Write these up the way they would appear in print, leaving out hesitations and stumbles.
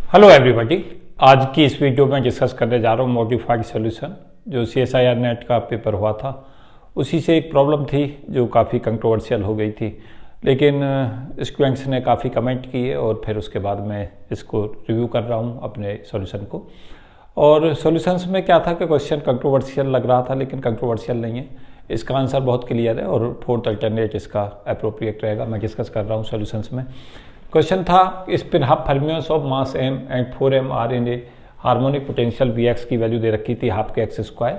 Hello everybody. आज की इस वीडियो में डिस्कस करने जा रहा हूँ मॉडिफाइड सॉल्यूशन। जो CSIR नेट का पेपर हुआ था उसी से एक प्रॉब्लम थी जो काफ़ी कंट्रोवर्शियल हो गई थी, लेकिन स्टूडेंट्स ने काफ़ी कमेंट किए और फिर उसके बाद मैं इसको रिव्यू कर रहा हूँ अपने सॉल्यूशन को। और सॉल्यूशंस में क्या था कि क्वेश्चन कंट्रोवर्शियल लग रहा था लेकिन कंट्रोवर्शियल नहीं है, इसका आंसर बहुत क्लियर है और फोर्थ अल्टरनेट इसका अप्रोप्रिएट रहेगा। मैं डिस्कस कर रहा हूँ सॉल्यूशंस में। क्वेश्चन था spin half fermions of mass m and 4m are in a harmonic potential Vx की वैल्यू दे रखी थी हाफ के एक्स स्क्वायर,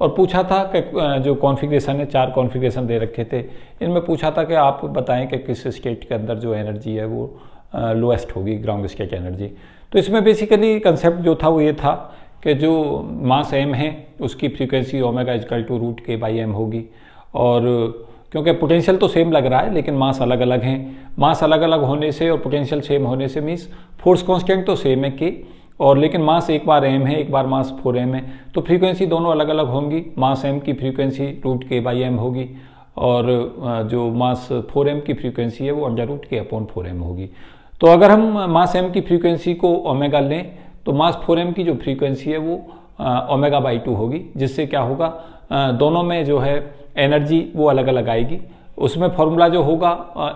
और पूछा था कि जो कॉन्फ़िगरेशन है 4 कॉन्फ़िगरेशन दे रखे थे, इनमें पूछा था कि आप बताएं कि किस स्टेट के अंदर जो एनर्जी है वो लोएस्ट होगी, ग्राउंड स्टेट एनर्जी। तो इसमें बेसिकली कंसेप्ट जो था वो ये था कि जो मास m है उसकी frequency omega equal to root k by M होगी, और क्योंकि पोटेंशियल तो सेम लग रहा है लेकिन मास अलग अलग हैं। मास अलग अलग होने से और पोटेंशियल सेम होने से मीन्स फोर्स कांस्टेंट तो सेम है के, और लेकिन मास एक बार m है एक बार मास 4m है, तो फ्रीक्वेंसी दोनों अलग अलग होंगी। मास m की frequency root k by M होगी और जो मास 4m की फ्रीक्वेंसी है वो अंडर रूट के अपॉन 4m होगी। तो अगर हम मास m की फ्रीक्वेंसी को ओमेगा लें तो मास 4m की जो फ्रीक्वेंसी है वो ओमेगा बाई 2 होगी, जिससे क्या होगा दोनों में जो है एनर्जी वो अलग अलग आएगी। उसमें फॉर्मूला जो होगा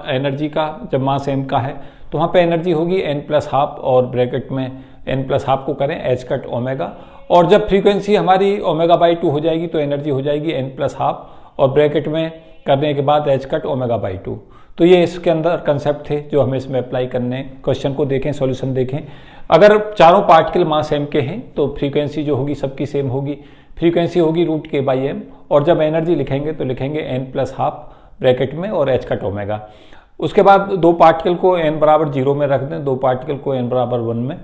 एनर्जी का जब मास m का है तो वहाँ पे एनर्जी होगी n प्लस हाफ, और ब्रैकेट में n प्लस हाफ को करें एच कट ओमेगा, और जब फ्रीक्वेंसी हमारी ओमेगा बाई 2 हो जाएगी तो एनर्जी हो जाएगी n प्लस हाफ, और ब्रैकेट में करने के बाद एच कट ओमेगा बाई 2। तो ये इसके अंदर कंसेप्ट थे जो हमें इसमें अप्लाई करने। क्वेश्चन को देखें, सॉल्यूशन देखें। अगर चारों पार्टिकल मास m के हैं तो फ्रीक्वेंसी जो होगी सबकी सेम होगी, फ्रीक्वेंसी होगी रूट के बाई एम, और जब एनर्जी लिखेंगे तो लिखेंगे n प्लस हाफ ब्रैकेट में और एच कट ओमेगा। उसके बाद दो पार्टिकल को n बराबर 0 में रख दें, दो पार्टिकल को n बराबर 1 में।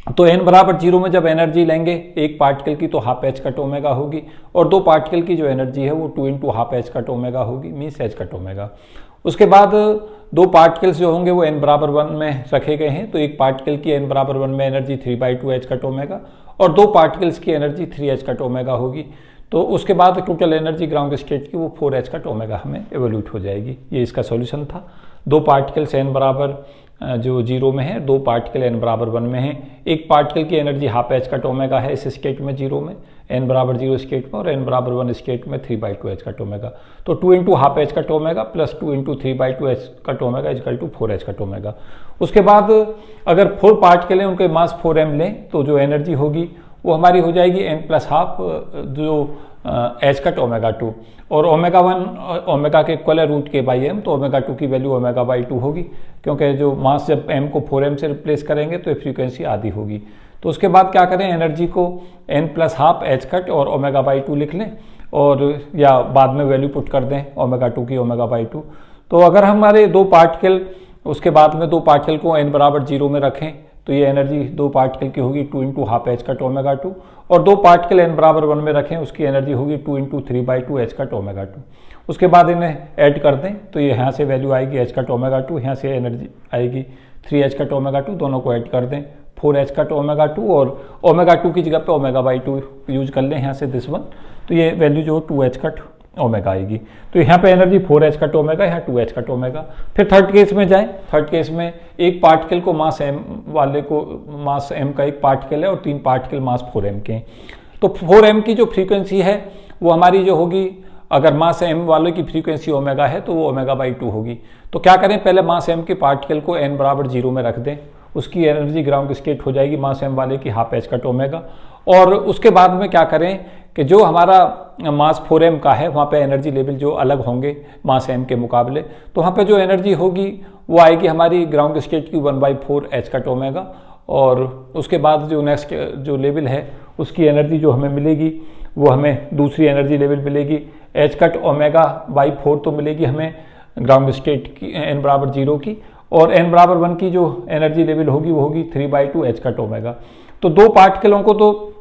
तो n बराबर 0 में जब एनर्जी लेंगे एक पार्टिकल की तो हाफ एच कट ओमेगा होगी, और दो पार्टिकल की जो एनर्जी है वो 2 into half h cut omega होगी, मीन्स एच कट ओमेगा। उसके बाद दो पार्टिकल्स जो होंगे वो n बराबर 1 में रखे गए हैं, तो एक पार्टिकल की n बराबर 1 में एनर्जी 3/2 एच कट ओमेगा और दो पार्टिकल्स की एनर्जी 3 एच कट ओमेगा होगी। तो उसके बाद टोटल एनर्जी ग्राउंड स्टेट की वो 4 एच कट ओमेगा हमें एवोल्यूट हो जाएगी। ये इसका सॉल्यूशन था। दो पार्टिकल्स n बराबर जो 0 में है, दो पार्टिकल n बराबर 1 में है। एक पार्टिकल की energy half h cut omega है इस स्टेट में 0 में, n बराबर 0 स्टेट में, और n बराबर 1 स्टेट में 3/2 एच कट ओमेगा। तो 2 into half h cut omega plus 2 into 3/2 h cut omega equal to 4 h cut omega. उसके बाद अगर 4 पार्टिकल हैं उनके मास 4m लें तो जो एनर्जी होगी वो हमारी हो जाएगी n प्लस हाफ जो एच कट ओमेगा 2, और ओमेगा 1 ओमेगा के इक्वल है रूट के बाई एम, तो ओमेगा 2 की वैल्यू ओमेगा बाई 2 होगी, क्योंकि जो मास जब m को 4m से रिप्लेस करेंगे तो फ्रीक्वेंसी आधी होगी। तो उसके बाद क्या करें, एनर्जी को n plus half h cut और ओमेगा बाई 2 लिख लें, और या बाद में वैल्यू पुट कर दें ओमेगा 2 की ओमेगा बाई 2। तो अगर हमारे दो पार्टिकल उसके बाद में दो पार्टिकल को n बराबर 0 में रखें तो ये एनर्जी दो पार्टिकल की होगी 2 into half h cut omega 2, और दो पार्टिकल n बराबर 1 में रखें उसकी एनर्जी होगी 2 इंटू 3/2 एच कट ओमेगा 2। उसके बाद इन्हें ऐड कर दें तो ये यहाँ से वैल्यू आएगी एच कट ओमेगा 2, यहाँ से एनर्जी आएगी 3 एच कट ओमेगा 2, दोनों को ऐड कर दें 4 एच कट ओमेगा 2, और ओमेगा 2 की जगह पे ओमेगा बाई 2 यूज कर लें यहाँ से दिस वन, तो ये वैल्यू जो 2 एच कट ओमेगा आएगी। तो यहाँ पे एनर्जी 4 एच कट ओमेगा, यहाँ 2 एच कट ओमेगा। फिर थर्ड केस में जाएं। थर्ड केस में एक पार्टिकल को मास m वाले को मास m का एक पार्टिकल है और 3 पार्टिकल मास 4m के हैं। तो 4m की जो फ्रीक्वेंसी है वो हमारी जो होगी, अगर मास m वाले की फ्रीक्वेंसी ओमेगा है तो वो ओमेगा बाई 2 होगी। तो क्या करें, पहले मास m के पार्टिकल को n बराबर 0 में रख दें, उसकी एनर्जी ग्राउंड स्टेट हो जाएगी मास m वाले की हाफ एच कट ओमेगा। और उसके बाद में क्या करें कि जो हमारा मास 4m का है वहाँ पे एनर्जी लेवल जो अलग होंगे मास m के मुकाबले, तो वहाँ पे जो एनर्जी होगी वो आएगी हमारी ग्राउंड स्टेट की 1/4 एच कट ओमेगा, और उसके बाद जो नेक्स्ट जो लेवल है उसकी एनर्जी जो हमें मिलेगी वो हमें दूसरी एनर्जी लेवल मिलेगी एच कट ओमेगा बाई 4 तो मिलेगी हमें ग्राउंड स्टेट की n बराबर 0 की, और n बराबर 1 की जो एनर्जी लेवल होगी वो होगी 3/2 एच कट ओमेगा। तो दो पार्टिकलों को तो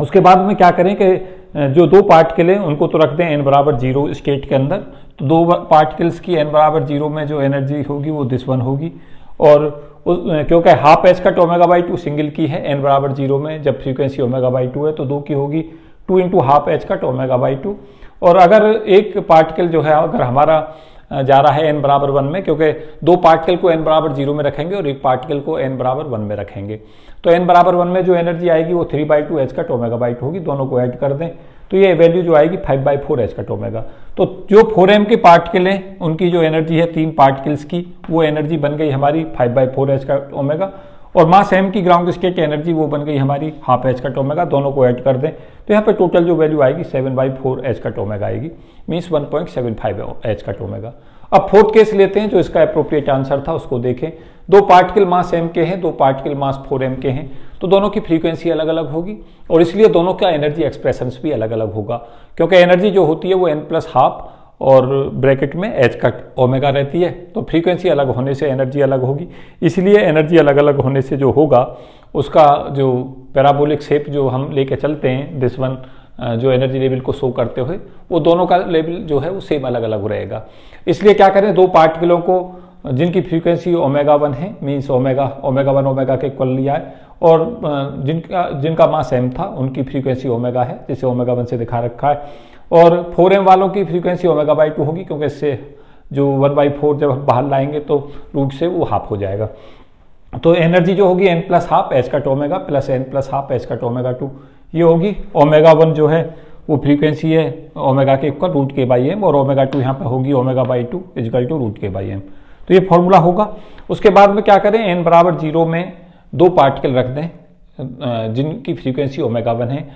उसके बाद में क्या करें कि जो दो पार्टिकल हैं उनको तो रख दें n बराबर 0 स्टेट के अंदर, तो दो पार्टिकल्स की n बराबर 0 में जो एनर्जी होगी वो दिस वन होगी, और क्योंकि half h cut omega by 2 single की है n बराबर 0 में, जब फ्रीक्वेंसी ओमेगा बाई 2 है तो दो की होगी 2 into half h cut omega by 2। और अगर एक पार्टिकल जो है अगर हमारा जा रहा है n बराबर 1 में, क्योंकि दो पार्टिकल को n बराबर 0 में रखेंगे और एक पार्टिकल को n बराबर 1 में रखेंगे। तो n बराबर 1 में जो एनर्जी आएगी वो 3/2 h कट ओमेगा बाई 2 होगी। दोनों को ऐड कर दें तो ये वैल्यू जो आएगी 5/4 h कट ओमेगा। तो जो 4m के पार्टिकल हैं उनकी जो एनर्जी है 3 पार्टिकल्स की, वो एनर्जी बन गई हमारी 5/4 h कट ओमेगा, और मास m की ग्राउंड स्टेट एनर्जी वो बन गई हमारी हाफ h कट ओमेगा। दोनों को ऐड कर दें तो यहाँ पे टोटल जो वैल्यू आएगी 7/4 h कट ओमेगा आएगी, मीन्स 1.75 h कट ओमेगा। अब फोर्थ केस लेते हैं जो इसका अप्रोप्रिएट आंसर था, उसको देखें। दो पार्टिकल मास m के हैं, दो पार्टिकल मास 4m के हैं, तो दोनों की फ्रीक्वेंसी अलग अलग होगी और इसलिए दोनों का एनर्जी एक्सप्रेशंस भी अलग अलग होगा, क्योंकि एनर्जी जो होती है वो n+12 और ब्रैकेट में h कट ओमेगा रहती है। तो फ्रीक्वेंसी अलग होने से एनर्जी अलग होगी, इसलिए एनर्जी अलग अलग होने से जो होगा उसका जो पैराबोलिक शेप जो हम लेके चलते हैं दिस वन, जो एनर्जी लेवल को शो करते हुए, वो दोनों का लेवल जो है वो सेम अलग अलग रहेगा। इसलिए क्या करें, दो पार्टिकलों को जिनकी फ्रीक्वेंसी ओमेगा 1 है, मीन्स ओमेगा 1 ओमेगा के इक्वल लिया है, और जिनका मास m था उनकी फ्रीक्वेंसी ओमेगा है, जिसे ओमेगा 1 से दिखा रखा है, और 4m वालों की फ्रीक्वेंसी ओमेगा बाई 2 होगी, क्योंकि इससे जो 1/4 जब हम बाहर लाएंगे तो रूट से वो हाफ हो जाएगा। तो एनर्जी जो होगी n+12 h cut omega plus n+12 h cut omega 2 ये होगी। ओमेगा 1 जो है वो फ्रीक्वेंसी है ओमेगा के इक्वल √k/m, और ओमेगा 2 यहाँ पे होगी omega by 2 equal to √k/m। तो ये फॉर्मूला होगा। उसके बाद में क्या करें, n बराबर 0 में दो पार्टिकल रख दें जिनकी फ्रीक्वेंसी ओमेगा 1 है,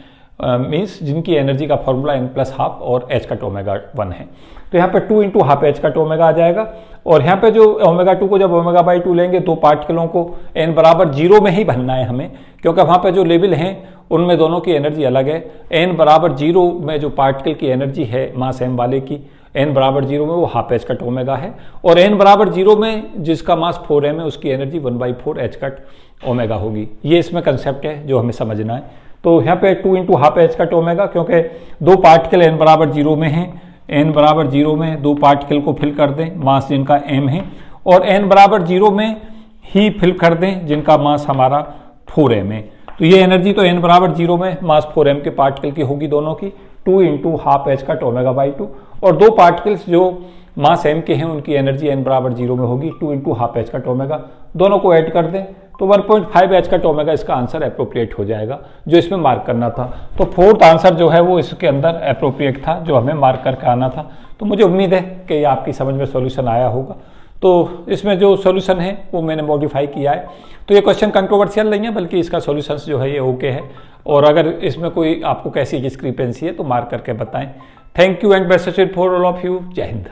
मीन्स जिनकी एनर्जी का फॉर्मूला n+12 और h कट ओमेगा 1 है। तो यहाँ पे 2 × हाफ h कट ओमेगा आ जाएगा, और यहाँ पे जो ओमेगा 2 को जब ओमेगा बाई 2 लेंगे, दो पार्टिकलों को n बराबर 0 में ही भरना है हमें, क्योंकि वहाँ पे जो लेवल हैं उनमें दोनों की एनर्जी अलग है। n बराबर 0 में जो पार्टिकल की एनर्जी है मास m वाले की, n बराबर 0 में वो हाफ h कट ओमेगा है, और n बराबर 0 में जिसका मास 4m है उसकी एनर्जी 1/4 h कट ओमेगा होगी। ये इसमें कंसेप्ट है जो हमें समझना है। तो यहाँ पे 2 × हाफ h कट ओमेगा, क्योंकि दो पार्टिकल n बराबर 0 में हैं, n बराबर 0 में दो पार्टिकल को फिल कर दें मास जिनका m है, और n बराबर 0 में ही फिल कर दें जिनका मास हमारा 4m है। तो ये एनर्जी तो n बराबर 0 में मास 4m के पार्टिकल की होगी दोनों की, 2 × half h cut omega by 2, और दो पार्टिकल्स जो मास m के हैं उनकी एनर्जी n बराबर 0 में होगी 2 × हाफ h कट ओमेगा। दोनों को ऐड कर दें तो 1.5 h कट ओमेगा इसका आंसर अप्रोप्रिएट हो जाएगा, जो इसमें मार्क करना था। तो फोर्थ आंसर जो है वो इसके अंदर अप्रोप्रिएट था, जो हमें मार्क करके आना था। तो मुझे उम्मीद है कि ये आपकी समझ में सॉल्यूशन आया होगा। तो इसमें जो सॉल्यूशन है वो मैंने मॉडिफाई किया है। तो ये क्वेश्चन कंट्रोवर्शियल नहीं है, बल्कि इसका सॉल्यूशंस जो है ये ओके है, और अगर इसमें कोई आपको कैसी डिस्क्रिपेंसी है तो मार्क करके बताएं। Thank you and best wishes for all of you. जय हिंद।